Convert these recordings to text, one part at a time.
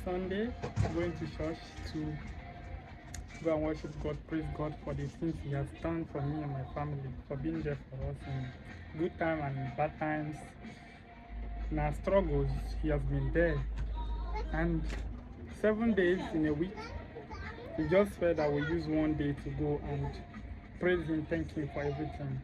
Sunday, going to church to go and worship God, praise God for the things He has done for me and my family, for being there for us in good times and bad times. In our struggles, He has been there. And 7 days in a week, we just felt that we use one day to go and praise Him, thank Him for everything.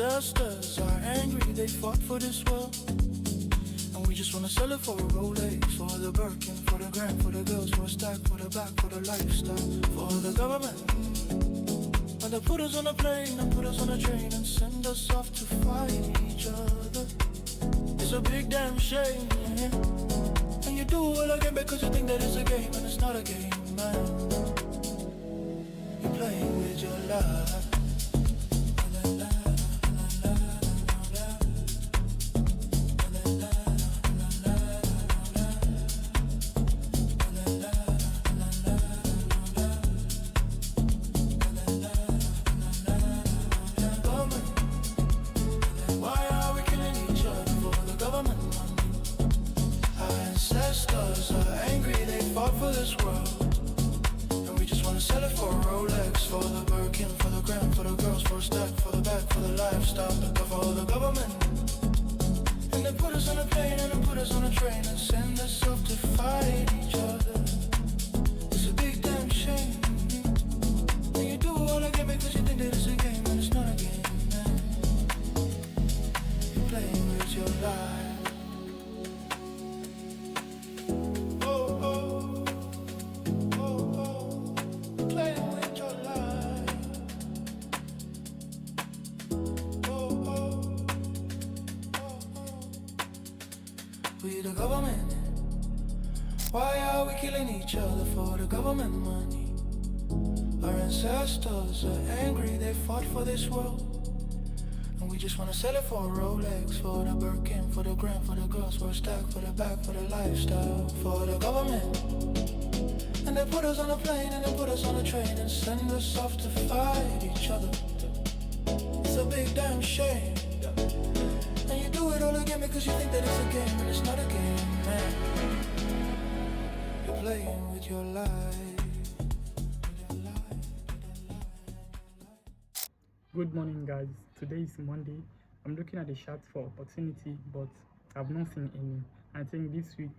Ancestors are angry, they fought for this world, and we just wanna sell it for a Rolex, for the Birkin, for the grand, for the girls, for a stack, for the back, for the lifestyle, for the government. And they put us on a plane and put us on a train and send us off to fight each other. It's a big damn shame, yeah. And you do all again because you think that it's a game, and it's not a game, man. You're playing with your life. We the government. Why are we killing each other for the government money? Our ancestors are angry, they fought for this world, and we just wanna sell it for a Rolex, for the Birkin, for the grand, for the girls, for a stack, for the back, for the lifestyle, for the government. And they put us on a plane and they put us on a train and send us off to fight each other. It's a big damn shame. And you do it all again because you think that it's a game, and it's not a game, man. You're playing with your life. Good morning, guys. Today is Monday. I'm looking at the chart for opportunity, but I've not seen any. I think this week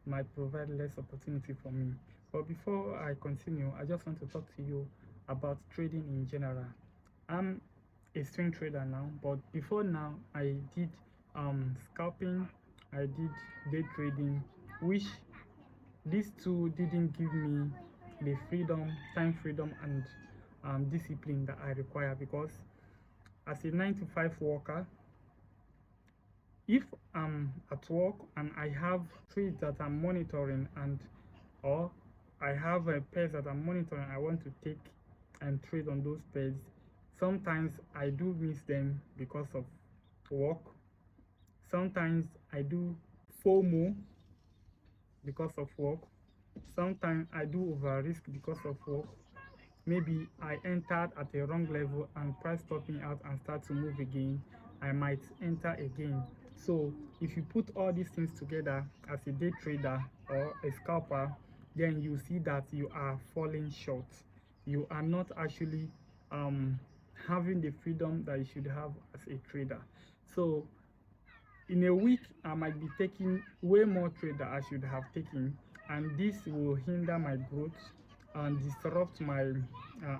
might provide less opportunity for me. But before I continue, I just want to talk to you about trading in general. I'm a swing trader now, but before now I did scalping, I did day trading, which these two didn't give me the freedom, time freedom, and discipline that I require, because as a 9 to 5 worker, if I'm at work and I have trades that I'm monitoring, and or I have a pairs that I'm monitoring, I want to take and trade on those pairs, sometimes I do miss them because of work. Sometimes I do FOMO because of work. Sometimes I do over risk because of work. Maybe I entered at a wrong level and price stopping out and start to move again, I might enter again. So if you put all these things together as a day trader or a scalper, then you see that you are falling short. You are not actually having the freedom that you should have as a trader. So in a week, I might be taking way more trade that I should have taken, and this will hinder my growth and disrupt my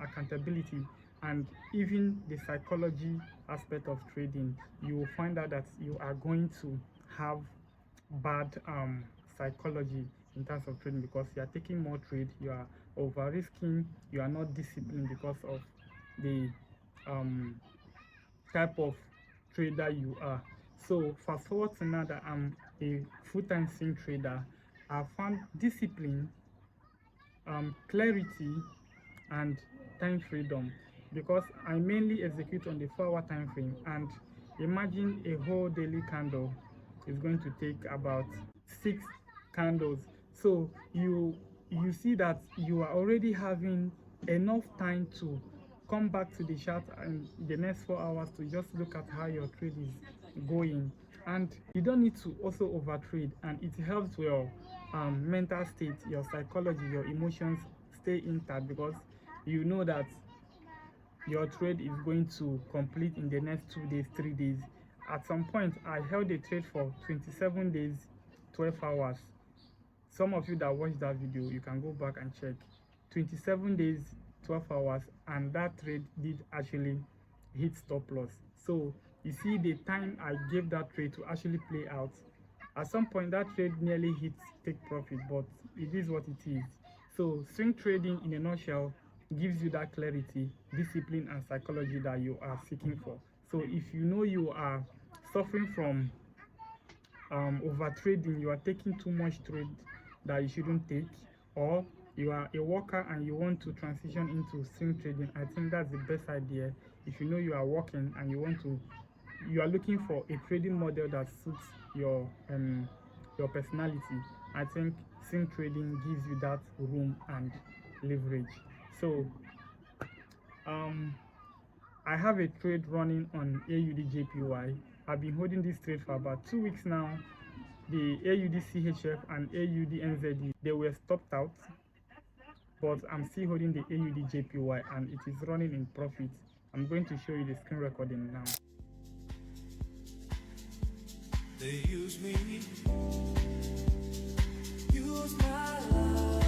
accountability, and even the psychology aspect of trading. You will find out that you are going to have bad psychology in terms of trading, because you are taking more trade, you are over risking, you are not disciplined because of the type of trader you are. So fast forward to now that I'm a full-time swing trader, I found discipline, clarity, and time freedom, because I mainly execute on the 4-hour time frame. And imagine a whole daily candle is going to take about 6 candles. So you see that you are already having enough time to come back to the chart in the next 4 hours to just look at how your trade is going. And you don't need to also overtrade, and it helps your mental state, your psychology, your emotions stay intact, because you know that your trade is going to complete in the next 2 days, 3 days. At some point, I held a trade for 27 days, 12 hours. Some of you that watched that video, you can go back and check. 27 days, 12 hours, and that trade did actually hit stop loss. So you see the time I gave that trade to actually play out. At some point, that trade nearly hit take profit, but it is what it is. So swing trading, in a nutshell, gives you that clarity, discipline, and psychology that you are seeking for. So if you know you are suffering from over trading, you are taking too much trade that you shouldn't take, or you are a worker and you want to transition into swing trading, I think that's the best idea. If you know you are working and you are looking for a trading model that suits your personality, I think swing trading gives you that room and leverage. So I have a trade running on AUD/JPY. I've been holding this trade for about 2 weeks now. The AUD/CHF and AUD/NZD, they were stopped out, but I'm still holding the AUD/JPY and it is running in profit. I'm going to show you the screen recording now. They use me, use my love,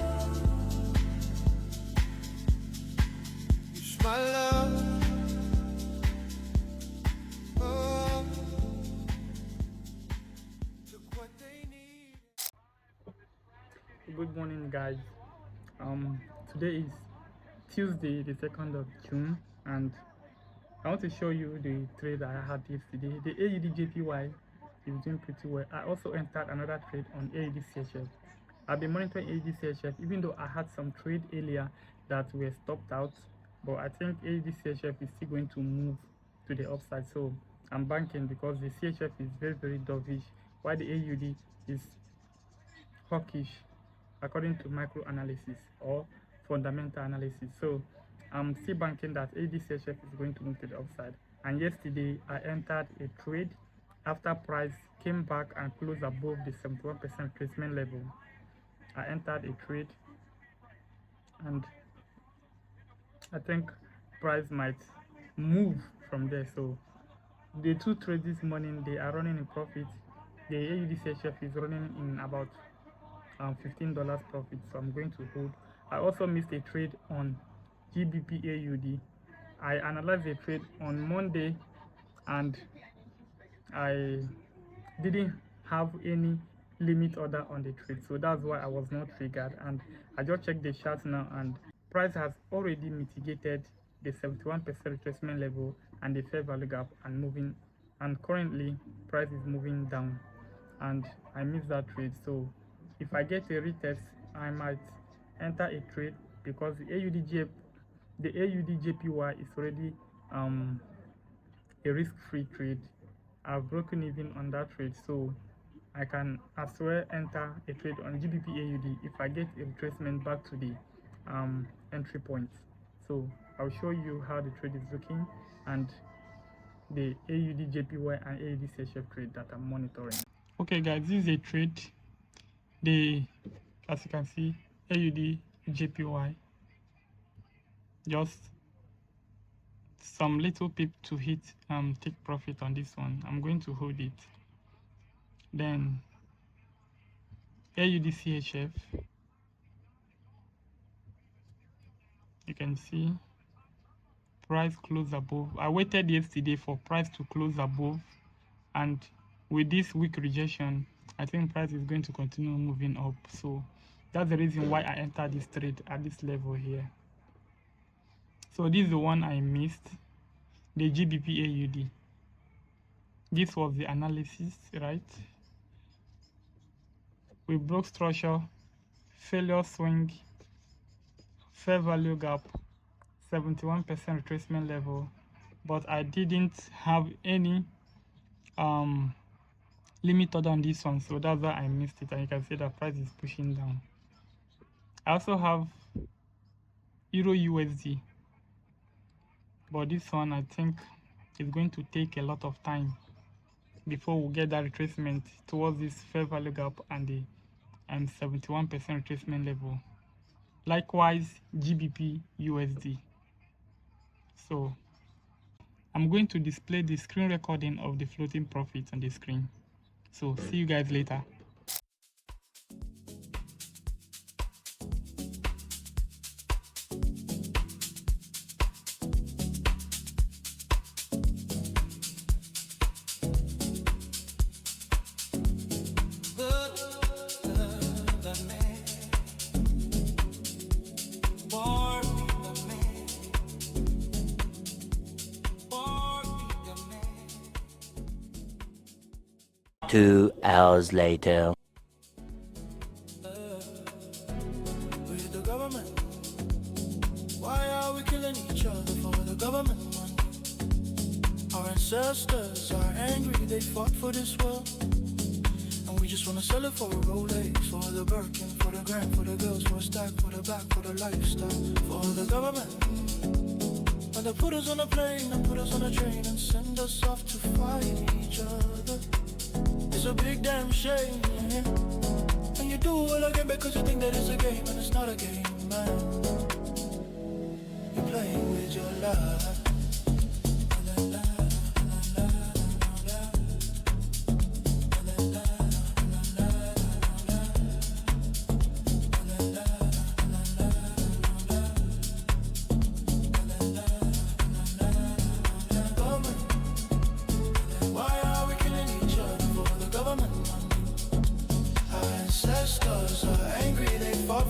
use my love. Oh, took what they need. Good morning, guys. Today is Tuesday, the 2nd of June, and I want to show you the trade I had yesterday. The AUD/JPY is doing pretty well. I also entered another trade on AUD/CHF. I've been monitoring AUD/CHF, even though I had some trade earlier that were stopped out, but I think AUD/CHF is still going to move to the upside. So I'm banking, because the CHF is very, very dovish, while the AUD is hawkish according to micro analysis or fundamental analysis. So I'm still banking that AUD/CHF is going to move to the upside. And yesterday I entered a trade after price came back and closed above the 71% retracement level. I entered a trade, and I think price might move from there. So the two trades this morning, they are running in profit. The AUD/CHF is running in about $15 profit, so I'm going to hold. I also missed a trade on GBP/AUD. I analyzed the trade on Monday and I didn't have any limit order on the trade, so that's why I was not triggered. And I just checked the chart now, and price has already mitigated the 71% retracement level and the fair value gap and moving, and currently price is moving down, and I missed that trade. So if I get a retest, I might enter a trade, because the AUD/JPY is already a risk-free trade. I've broken even on that trade, so I can as well enter a trade on GBP/AUD if I get a retracement back to the entry point. So I'll show you how the trade is looking, and the AUD/JPY and AUD/CHF trade that I'm monitoring. Okay guys, this is a trade. As you can see, AUD/JPY, just some little pip to hit take profit on this one. I'm going to hold it. Then AUD/CHF, you can see price close above. I waited yesterday for price to close above, and with this weak rejection, I think price is going to continue moving up. So That's the reason why I entered this trade at this level here. So this is the one I missed, the GBP AUD. This was the analysis, right? We broke structure, failure swing, fair value gap, 71% retracement level, but I didn't have any limit order on this one, so that's why I missed it. And you can see the price is pushing down. I also have Euro USD, but this one I think is going to take a lot of time before we get that retracement towards this fair value gap and the 71% retracement level. Likewise, GBP USD. So I'm going to display the screen recording of the floating profits on the screen. So see you guys later. Two hours later. We're the government. Why are we killing each other for the government money? Our ancestors are angry, they fought for this world. And we just wanna sell it for a Rolex, for the Birkin, for the grand, for the girls, for a stack, for the back, for the lifestyle, for the government. And they put us on a plane and put us on a train and send us off to fight each other. It's a big damn shame, yeah. And you do all again because you think that it's a game, and it's not a game, man. You're playing with your life.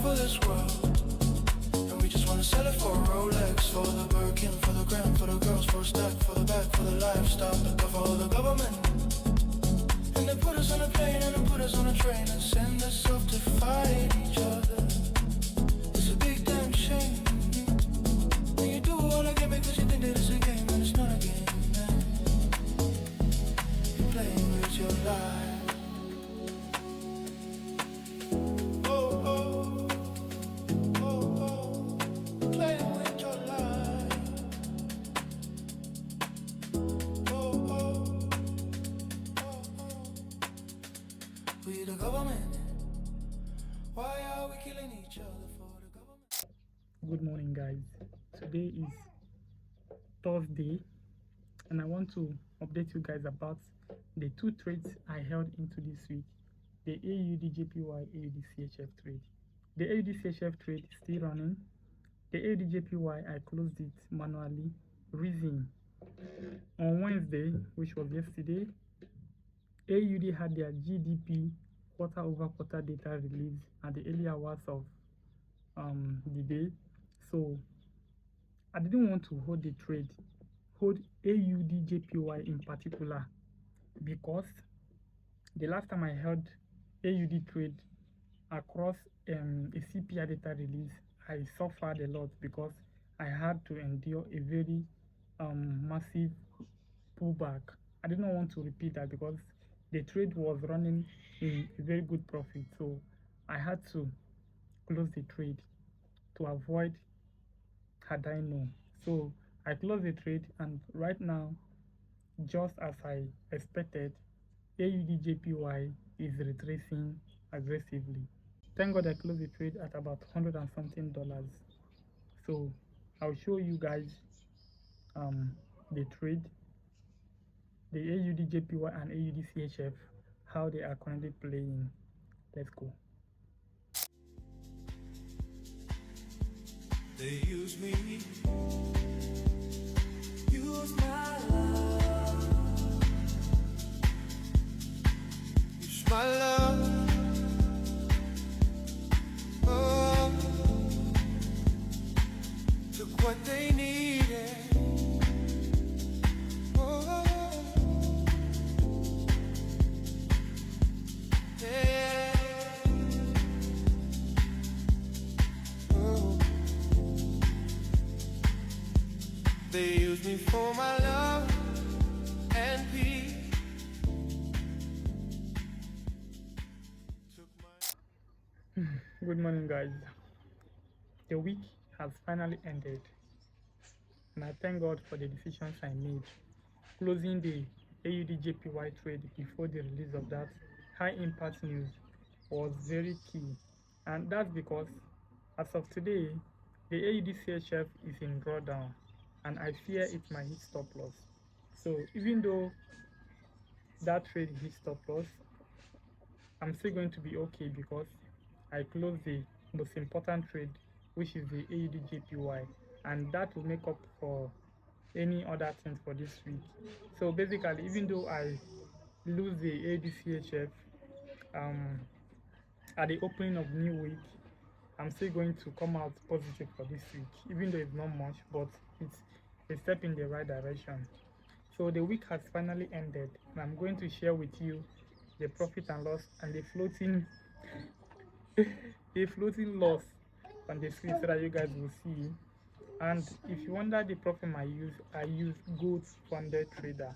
For this world, and we just wanna sell it for a Rolex, for the Birkin, for the grand, for the girls, for a stack, for the back, for the lifestyle, for the government. And they put us on a plane and they put us on a train and send us off to fight each other. It's a big damn shame. And you do all again because you think that it's a game, and it's not a game, man. You're playing with your life. We the government. Why are we killing each other for the government? Good morning, guys. Today is Thursday, and I want to update you guys about the two trades I held into this week: the AUD JPY AUD CHF trade. The AUD CHF trade is still running. The AUD JPY, I closed it manually. Reason: on Wednesday, which was yesterday, AUD had their GDP quarter-over-quarter data released at the early hours of the day. So I didn't want to hold the trade, hold AUD JPY in particular, because the last time I held AUD trade across a CPI data release, I suffered a lot because I had to endure a very massive pullback. I did not want to repeat that because the trade was running in a very good profit, so I had to close the trade to avoid had I known. So I closed the trade, and right now, just as I expected, AUD JPY is retracing aggressively. Thank God I closed the trade at about $100 and something. So I'll show you guys the trade, the AUD JPY and AUD CHF, how they are currently playing. Let's go. They use me, use my love, use my love, what they needed. Oh, yeah. Oh. They use me for my love and peace. Took my Good morning, guys. The week has finally ended, and I thank God for the decisions I made. Closing the AUD-JPY trade before the release of that high impact news was very key, and that's because as of today, the AUD-CHF is in drawdown, and I fear it might hit stop loss. So even though that trade hit stop loss, I'm still going to be okay because I closed the most important trade, which is the AUD-JPY, and that will make up for any other things for this week. So basically, even though I lose the AUD-CHF at the opening of new week, I'm still going to come out positive for this week, even though it's not much, but it's a step in the right direction. So the week has finally ended, and I'm going to share with you the profit and loss and the floating loss on the screen so that you guys will see. And if you wonder the platform I use Goatfundedtrader.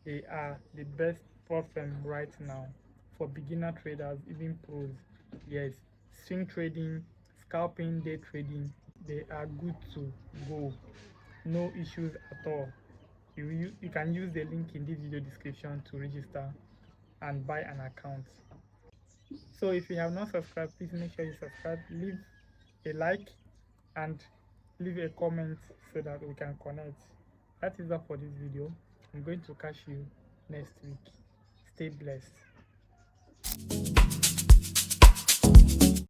They are the best platform right now for beginner traders, even pros. Yes, swing trading, scalping, day trading, they are good to go. No issues at all. You can use the link in this video description to register and buy an account. So if you have not subscribed, please make sure you subscribe, leave a like, and leave a comment so that we can connect. That is all for this video. I'm going to catch you next week. Stay blessed.